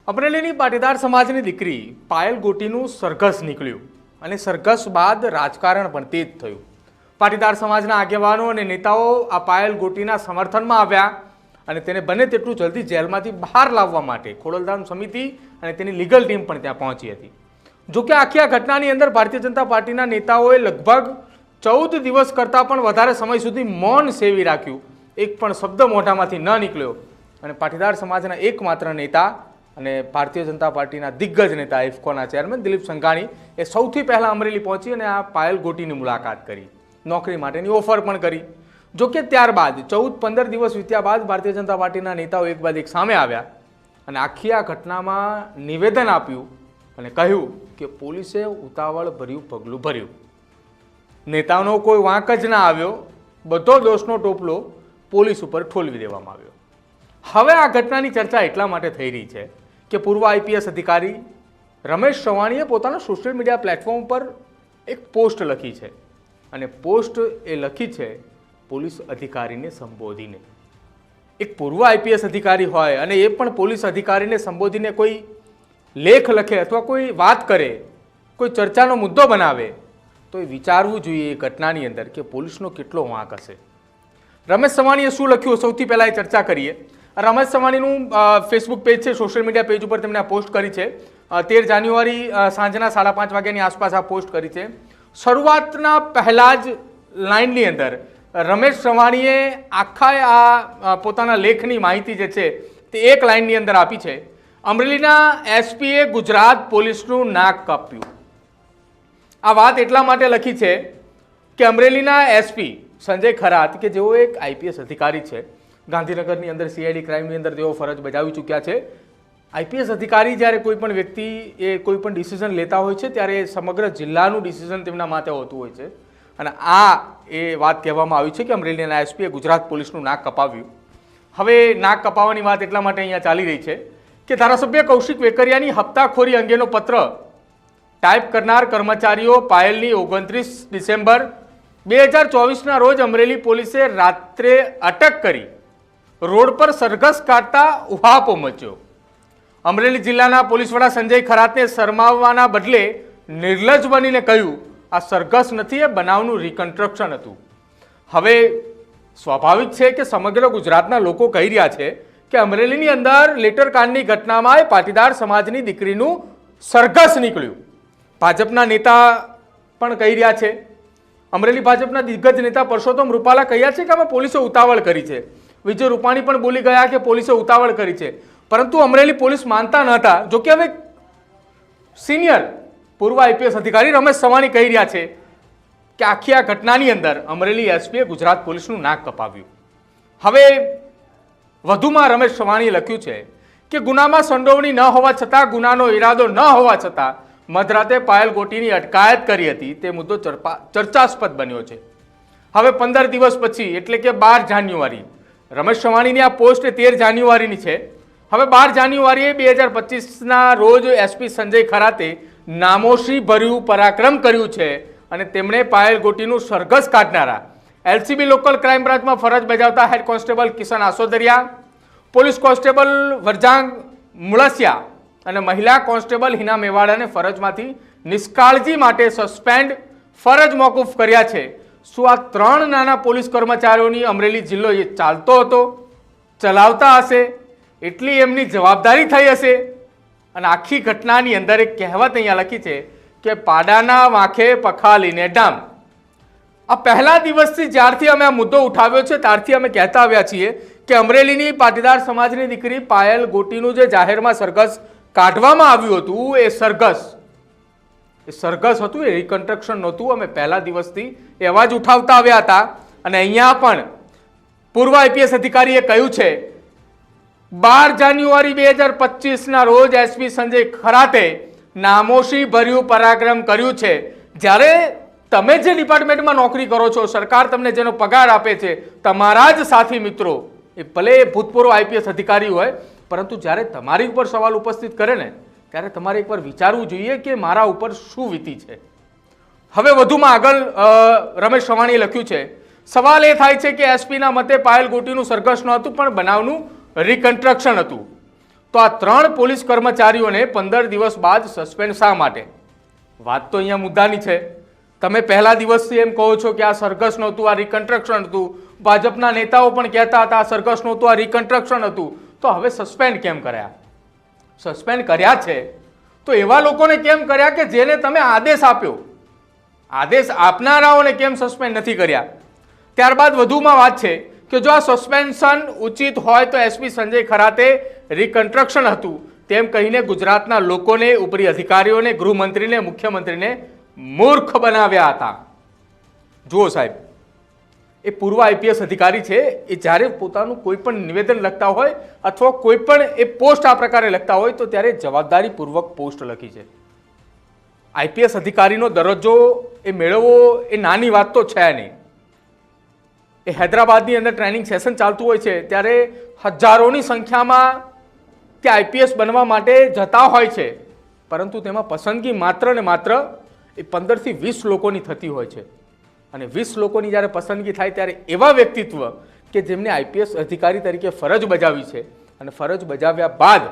અમરેલીની પાટીદાર સમાજની દીકરી પાયલ ગોટીનું સરઘસ નીકળ્યું અને સરઘસ બાદ રાજકારણ પણ તેજ થયું। પાટીદાર સમાજના આગેવાનો અને નેતાઓ આ પાયલ ગોટીના સમર્થનમાં આવ્યા અને તેને બને તેટલું જલ્દી જેલમાંથી બહાર લાવવા માટે ખોડલધામ સમિતિ અને તેની લીગલ ટીમ પણ ત્યાં પહોંચી હતી। જોકે આખી આ ઘટનાની અંદર ભારતીય જનતા પાર્ટીના નેતાઓએ લગભગ 14 દિવસ કરતાં પણ વધારે સમય સુધી મૌન સેવી રાખ્યું। એક પણ શબ્દ મોઢામાંથી ન નીકળ્યો અને પાટીદાર સમાજના એકમાત્ર નેતા અને ભારતીય જનતા પાર્ટીના દિગ્ગજ નેતા ઇફકોના ચેરમેન દિલીપ સંઘાણી એ સૌથી પહેલાં અમરેલી પહોંચી અને આ પાયલ ગોટીની મુલાકાત કરી, નોકરી માટેની ઓફર પણ કરી। જોકે ત્યારબાદ 14-15 દિવસ વીત્યા બાદ ભારતીય જનતા પાર્ટીના નેતાઓ એક બાદ એક સામે આવ્યા અને આખી આ ઘટનામાં નિવેદન આપ્યું અને કહ્યું કે પોલીસે ઉતાવળ ભર્યું પગલું ભર્યું। નેતાઓનો કોઈ વાંક જ ના આવ્યો, બધો દોષનો ટોપલો પોલીસ ઉપર ઠોલવી દેવામાં આવ્યો। હવે આ ઘટનાની ચર્ચા એટલા માટે થઈ રહી છે કે પૂર્વ આઈપીએસ અધિકારી રમેશ સવાણીએ પોતાના સોશિયલ મીડિયા પ્લેટફોર્મ પર એક પોસ્ટ લખી છે અને પોસ્ટ એ લખી છે પોલીસ અધિકારીને સંબોધીને। એક પૂર્વ આઈપીએસ અધિકારી હોય અને એ પણ પોલીસ અધિકારીને સંબોધીને કોઈ લેખ લખે અથવા કોઈ વાત કરે, કોઈ ચર્ચાનો મુદ્દો બનાવે તો એ વિચારવું જોઈએ એ ઘટનાની અંદર કે પોલીસનો કેટલો વાંક હશે। રમેશ સવાણીએ શું લખ્યું સૌથી પહેલાં એ ચર્ચા કરીએ। રમેશ સવાણીનું ફેસબુક પેજ છે, સોશિયલ મીડિયા પેજ ઉપર તેમણે આ પોસ્ટ કરી છે। 13 જાન્યુઆરી સાંજના 5:30 વાગ્યાની આસપાસ આ પોસ્ટ કરી છે। શરૂઆતના પહેલા જ લાઇનની અંદર રમેશ સવાણીએ આખા આ પોતાના લેખની માહિતી જે છે તે એક લાઇનની અંદર આપી છે। અમરેલીના એસપીએ ગુજરાત પોલીસનું નાક કાપ્યું। આ વાત એટલા માટે લખી છે કે અમરેલીના એસપી સંજય ખરાત કે જેઓ એક આઈપીએસ અધિકારી છે, ગાંધીનગરની અંદર સીઆઈડી ક્રાઇમની અંદર તેઓ ફરજ બજાવી ચૂક્યા છે। આઈપીએસ અધિકારી જ્યારે કોઈ પણ વ્યક્તિ એ કોઈ પણ ડિસિઝન લેતા હોય છે ત્યારે સમગ્ર જિલ્લાનું ડિસિઝન તેમના માથે હોતું હોય છે અને આ એ વાત કહેવામાં આવી છે કે અમરેલીના એસપીએ ગુજરાત પોલીસનું નાક કપાવ્યું। હવે નાક કપાવવાની વાત એટલા માટે અહીંયા ચાલી રહી છે કે ધારાસભ્ય કૌશિક વેકરિયાની હપ્તાખોરી અંગેનો પત્ર ટાઈપ કરનાર કર્મચારીઓ પાયલની 29 ડિસેમ્બર 2024ના રોજ અમરેલી પોલીસે રાત્રે અટક કરી રોડ પર સરઘસ કાઢતા ઉહાપો મચ્યો। અમરેલી જિલ્લાના પોલીસ વડા સંજય ખરાતને શરમાવવાના બદલે નિર્લજ્જ બનીને કહ્યું આ સરઘસ નથી, એ બનાવનું રિકન્સ્ટ્રક્શન હતું। હવે સ્વાભાવિક છે કે સમગ્ર ગુજરાતના લોકો કહી રહ્યા છે કે અમરેલીની અંદર લેટરકાંડની ઘટનામાં પાટીદાર સમાજની દીકરીનું સરઘસ નીકળ્યું। ભાજપના નેતા પણ કહી રહ્યા છે, અમરેલી ભાજપના દિગ્ગજ નેતા પરસોત્તમ રૂપાલા કહ્યા છે કે અમે પોલીસે ઉતાવળ કરી છે। વિજય રૂપાણી પણ બોલી ગયા કે પોલીસે ઉતાવળ કરી છે, પરંતુ અમરેલી પોલીસ માનતા ન હતા। જોકે હવે સિનિયર પૂર્વ આઈપીએસ અધિકારી રમેશ સવાણી કહી રહ્યા છે કે આખી આ ઘટનાની અંદર અમરેલી એસપીએ ગુજરાત પોલીસનું નાક કપાવ્યું। હવે વધુમાં રમેશ સવાણીએ લખ્યું છે કે ગુનામાં સંડોવણી ન હોવા છતાં, ગુનાનો ઈરાદો ન હોવા છતાં મધરાતે પાયલ ગોટીની અટકાયત કરી હતી તે મુદ્દો ચર્ચાસ્પદ બન્યો છે। હવે 15 દિવસ પછી એટલે કે 12 જાન્યુઆરી રમેશ સવાણીની આ પોસ્ટ 13 જાન્યુઆરીની છે। હવે 12 જાન્યુઆરીએ 2025ના રોજ એસપી સંજય ખરાતે નામોશી ભર્યું પરાક્રમ કર્યું છે અને તેમણે પાયલ ગોટીનું સરઘસ કાઢનારા એલસીબી લોકલ ક્રાઇમ બ્રાન્ચમાં ફરજ બજાવતા head constable Kishan Asodariya, police constable Varjang Mulsiya અને મહિલા કોન્સ્ટેબલ હિના મેવાડાને ફરજમાંથી નિષ્કાળજી માટે સસ્પેન્ડ ફરજ મોકૂફ કર્યા છે। શું આ 3 નાના પોલીસ કર્મચારીઓની અમરેલી જિલ્લો એ ચાલતો હતો, ચલાવતા હશે એટલી એમની જવાબદારી થઈ હશે? અને આખી ઘટનાની અંદર એક કહેવત અહીંયા લખી છે કે પાડાના વાંખે પખાલીને ડામ। આ પહેલા દિવસથી જ્યારથી અમે આ મુદ્દો ઉઠાવ્યો છે ત્યારથી અમે કહેતા આવ્યા છીએ કે અમરેલીની પાટીદાર સમાજની દીકરી પાયલ ગોટીનું જે જાહેરમાં સરઘસ કાઢવામાં આવ્યું હતું એ સરઘસ હતું, એ રિકન્સ્ટ્રક્શન નહોતું। અમે પહેલા દિવસથી એ અવાજ ઉઠાવતા આવ્યા હતા અને અહીંયા પણ પૂર્વ આઈપીએસ અધિકારીએ કહ્યું છે 12 જાન્યુઆરી 2025ના રોજ એસપી સંજય ખરાતે નામોશી ભર્યું પરાક્રમ કર્યું છે। જ્યારે તમે જે ડિપાર્ટમેન્ટમાં નોકરી કરો છો, સરકાર તમને જેનો પગાર આપે છે, તમારા જ સાથી મિત્રો એ ભલે ભૂતપૂર્વ આઈપીએસ અધિકારી હોય, પરંતુ જ્યારે તમારી ઉપર સવાલ ઉપસ્થિત કરે ને ત્યારે તમારે એકવાર વિચારવું જોઈએ કે મારા ઉપર શું વીતી છે। હવે વધુમાં આગળ રમેશ સવાણીએ લખ્યું છે, સવાલ એ થાય છે કે એસપીના મતે પાયલ ગોટીનું સરઘસ ન હતું પણ બનાવનું રિકન્સ્ટ્રક્શન હતું। તો આ 3 પોલીસ કર્મચારીઓને 15 દિવસ બાદ સસ્પેન્ડ શા માટે? વાત તો અહીંયા મુદ્દાની છે. તમે પહેલા દિવસથી એમ કહો છો કે આ સરઘસ નહોતું, આ રિકન્સ્ટ્રક્શન હતું. ભાજપના નેતાઓ પણ કહેતા હતા આ સરઘસ નહોતું, આ રિકન્સ્ટ્રક્શન હતું. તો હવે સસ્પેન્ડ કેમ કર્યા? સસ્પેન્ડ કર્યા છે તો એવા લોકોને કેમ કર્યા કે જેને તમે આદેશ આપ્યો? આદેશ આપનારાઓને કેમ સસ્પેન્ડ નથી કર્યા? ત્યારબાદ વધુમાં વાત છે કે જો આ સસ્પેન્શન ઉચિત હોય તો એસપી સંજય ખરાતે રિકન્સ્ટ્રક્શન હતું તેમ કહીને ગુજરાતના લોકોને, ઉપરી અધિકારીઓને, ગૃહમંત્રીને, મુખ્યમંત્રીને મૂર્ખ બનાવ્યા હતા. જુઓ સાહેબ, એ પૂર્વ આઈપીએસ અધિકારી છે. એ જ્યારે પોતાનું કોઈ પણ નિવેદન લખતા હોય અથવા કોઈ પણ એ પોસ્ટ આ પ્રકારે લખતા હોય તો ત્યારે જવાબદારીપૂર્વક પોસ્ટ લખી છે. આઈપીએસ અધિકારીનો દરજ્જો એ મેળવવો એ નાની વાત તો છે નહીં. એ હૈદરાબાદની અંદર ટ્રેનિંગ સેશન ચાલતું હોય છે ત્યારે હજારોની સંખ્યામાં તે આઈપીએસ બનવા માટે જતા હોય છે, પરંતુ તેમાં પસંદગી માત્ર ને માત્ર એ 15 થી 20 લોકોની થતી હોય છે. અને 20 લોકોની જ્યારે પસંદગી થાય ત્યારે એવા વ્યક્તિત્વ કે જેમને આઈપીએસ અધિકારી તરીકે ફરજ બજાવી છે અને ફરજ બજાવ્યા બાદ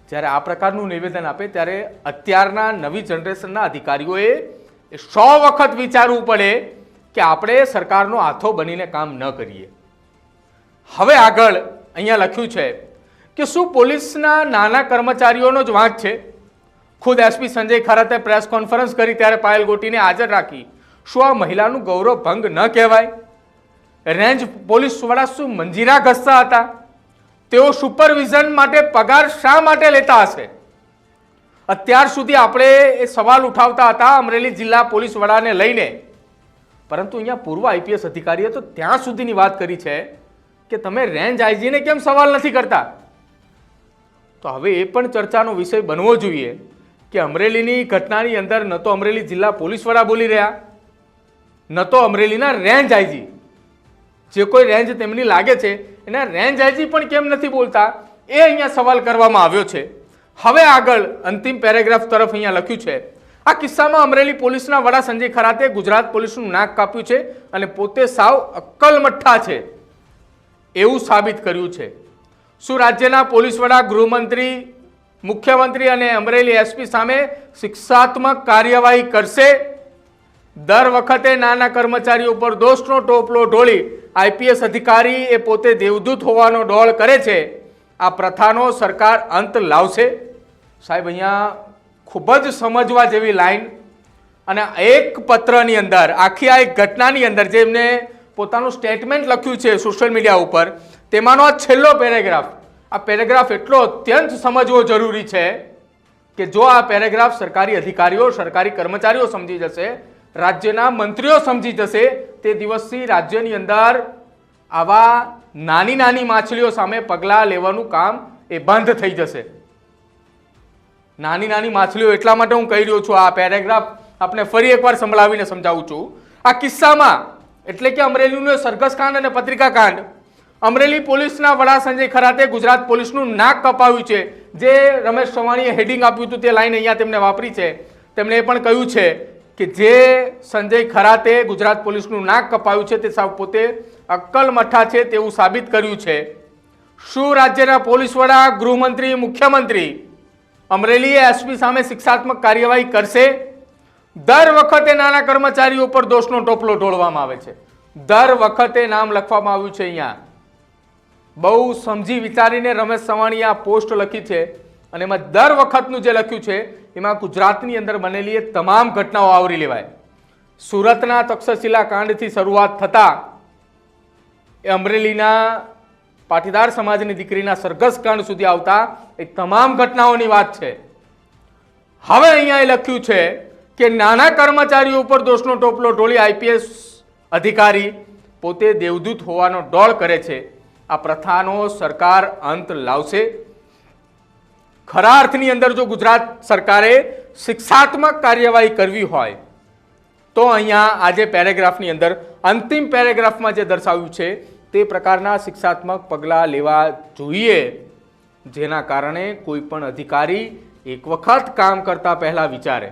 જ્યારે આ પ્રકારનું નિવેદન આપે ત્યારે અત્યારના નવી જનરેશનના અધિકારીઓએ 100 વખત વિચારવું પડે કે આપણે સરકારનો હાથો બનીને કામ ન કરીએ. હવે આગળ અહીંયા લખ્યું છે કે શું પોલીસના નાના કર્મચારીઓનો જ વાંક છે? ખુદ SP Sanjay Kharate press conference કરી ત્યારે પાયલ ગોટીને હાજર રાખી. શું આ મહિલાનું ગૌરવ ભંગ ન કહેવાય? રેન્જ પોલીસ વડા શું મંજીરા ઘસતા હતા? તેઓ સુપરવિઝન માટે પગાર શા માટે લેતા હશે? અત્યાર સુધી આપણે એ સવાલ ઉઠાવતા હતા અમરેલી જિલ્લા પોલીસ વડાને લઈને, પરંતુ અહીંયા પૂર્વ આઈપીએસ અધિકારીએ તો ત્યાં સુધીની વાત કરી છે કે તમે રેન્જ આઈજીને કેમ સવાલ નથી કરતા? તો હવે એ પણ ચર્ચાનો વિષય બનવો જોઈએ કે અમરેલીની ઘટનાની અંદર ન તો અમરેલી જિલ્લા પોલીસ વડા બોલી રહ્યા, ન તો અમરેલીના રેન્જ આઈજી, જે કોઈ રેન્જ તેમની લાગે છે એના રેન્જ આઈજી પણ કેમ નથી બોલતા, એ અહીંયા સવાલ કરવામાં આવ્યો છે. હવે આગળ અંતિમ પેરેગ્રાફ તરફ અહીંયા લખ્યું છે, આ કિસ્સામાં અમરેલી પોલીસના વડા સંજય ખરાતે ગુજરાત પોલીસનું નાક કાપ્યું છે અને પોતે સાવ અક્કલમઠ્ઠા છે એવું સાબિત કર્યું છે. શું રાજ્યના પોલીસ વડા, ગૃહમંત્રી, મુખ્યમંત્રી અને અમરેલી એસપી સામે શિક્ષાત્મક કાર્યવાહી કરશે? દર વખતે નાના કર્મચારીઓ પર દોષનો ટોપલો ઢોળી આઈપીએસ અધિકારી એ પોતે દેવદૂત હોવાનો ડોળ કરે છે. આ પ્રથાનો સરકાર અંત લાવશે? સાહેબ, અહીંયા ખૂબ જ સમજવા જેવી લાઈન અને એક પત્રની અંદર આખી આ એક ઘટનાની અંદર જેમને પોતાનું સ્ટેટમેન્ટ લખ્યું છે સોશિયલ મીડિયા ઉપર, તેમાંનો આ છેલ્લો પેરેગ્રાફ, આ પેરેગ્રાફ એટલો અત્યંત સમજવો જરૂરી છે કે જો આ પેરેગ્રાફ સરકારી અધિકારીઓ, સરકારી કર્મચારીઓ સમજી જશે, રાજ્યના મંત્રીઓ સમજી જશે, તે દિવસથી રાજ્યની અંદર આવા નાની નાની માછલીઓ સામે પગલાં લેવાનું કામ એ બંધ થઈ જશે. નાની નાની માછલીઓ એટલા માટે હું કહી રહ્યો છું, આ પેરેગ્રાફ આપણે ફરી એકવાર સંભળાવીને સમજાવું છું. આ કિસ્સામાં એટલે કે અમરેલીનું સરઘસ કાંડ અને પત્રિકા કાંડ, અમરેલી પોલીસના વડા સંજય ખરાતે ગુજરાત પોલીસનું નાક કપાવ્યું છે. જે રમેશ ચવાણીએ હેડિંગ આપ્યું હતું તે લાઈન અહીંયા તેમણે વાપરી છે. તેમણે એ પણ કહ્યું છે કે જે સંજય ખરાતે ગુજરાત પોલીસનું નાક કપાવ્યું છે તે સાવ પોતે અક્કલમઠ્ઠા છે તેવું સાબિત કર્યું છે. શું રાજ્યના પોલીસ વડા, ગૃહમંત્રી, મુખ્યમંત્રી અમરેલી એસપી સામે શિક્ષાત્મક કાર્યવાહી કરશે? દર વખતે નાના કર્મચારીઓ પર દોષનો ટોપલો ઢોળવામાં આવે છે. દર વખતે નામ લખવામાં આવ્યું છે. અહીંયા બહુ સમજી વિચારીને રમેશ ચવાણીએ આ પોસ્ટ લખી છે અને એમાં દર વખતનું જે લખ્યું છે એમાં ગુજરાતની અંદર બનેલી એ તમામ ઘટનાઓ આવરી લેવાય. સુરતના તક્ષશિલા કાંડથી શરૂઆત થતા એ અમરેલીના પાટીદાર સમાજની દીકરીના સરઘસ કાંડ સુધી આવતા એ તમામ ઘટનાઓની વાત છે. હવે અહીંયા એ લખ્યું છે કે નાના કર્મચારીઓ ઉપર દોષનો ટોપલો ઢોળી આઈપીએસ અધિકારી પોતે દેવદૂત હોવાનો ડોળ કરે છે. આ પ્રથાનો સરકાર અંત લાવશે? ખરા અર્થની અંદર જો ગુજરાત સરકારે શિક્ષાત્મક કાર્યવાહી કરવી હોય તો અહીંયા આજે પેરેગ્રાફની અંદર અંતિમ પેરેગ્રાફમાં જે દર્શાવ્યું છે તે પ્રકારના શિક્ષાત્મક પગલાં લેવા જોઈએ, જેના કારણે કોઈ પણ અધિકારી એક વખત કામ કરતા પહેલા વિચારે.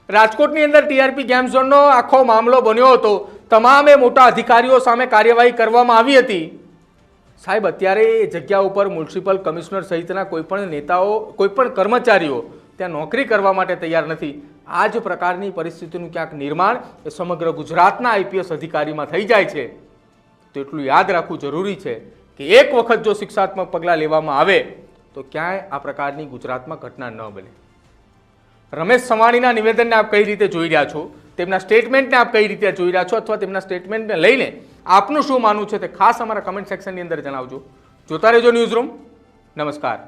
રાજકોટની અંદર ટીઆરપી ગેમ ઝોનનો આખો મામલો બન્યો હતો. તમામે મોટા અધિકારીઓ સામે કાર્યવાહી કરવામાં આવી હતી. સાહેબ અત્યારે એ જગ્યા ઉપર મ્યુનિસિપલ કમિશનર સહિતના કોઈપણ નેતાઓ કોઈપણ કર્મચારીઓ ત્યાં નોકરી કરવા માટે તૈયાર નથી. આ જ પ્રકારની પરિસ્થિતિનું ક્યાંક નિર્માણ એ સમગ્ર ગુજરાતના આઈપીએસ અધિકારીમાં થઈ જાય છે. તો એટલું યાદ રાખવું જરૂરી છે કે એક વખત જો શિક્ષાત્મક પગલાં લેવામાં આવે તો ક્યાંય આ પ્રકારની ગુજરાતમાં ઘટના ન બને. રમેશ સવાણીના નિવેદનને આપ કઈ રીતે જોઈ રહ્યા છો, તેમના સ્ટેટમેન્ટને આપ કઈ રીતે જોઈ રહ્યા છો, અથવા તેમના સ્ટેટમેન્ટને લઈને આપનું શું માનવું છે તે ખાસ અમારા કમેન્ટ સેક્શનની અંદર જણાવજો. જોતા રહેજો ન્યૂઝરૂમ. નમસ્કાર.